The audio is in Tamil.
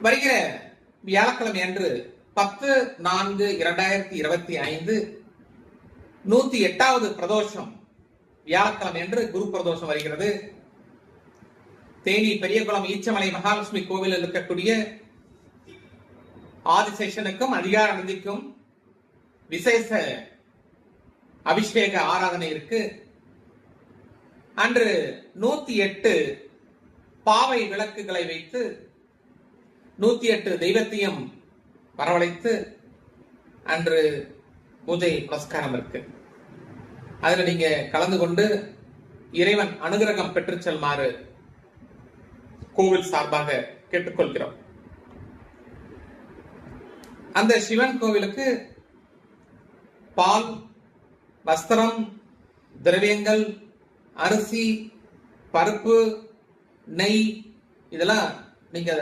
வருகிற வியாழக்கிழமை அன்று 10/4/2025 108வது பிரதோஷம் வியாழக்கிழமை என்று குரு பிரதோஷம் வருகிறது. தேனி பெரியகுளம் ஈச்சமலை மகாலட்சுமி கோவிலில் இருக்கக்கூடிய ஆதிசேஷனுக்கும் அதிகார நந்திக்கும் விசேஷ அபிஷேக ஆராதனை இருக்கு. அன்று 108 பாவை விளக்குகளை வைத்து 108 தெய்வத்தையும் வரவழைத்து அன்று பூஜை புரஸ்காரம் இருக்கு. அதுல நீங்க கலந்து கொண்டு இறைவன் அனுகிரகம் பெற்று செல்மாறு கோவில் சார்பாக கேட்டுக்கொள்கிறோம். அந்த சிவன் கோவிலுக்கு பால், வஸ்திரம், திரவியங்கள், அரிசி, பருப்பு, நெய் இதெல்லாம் நீங்க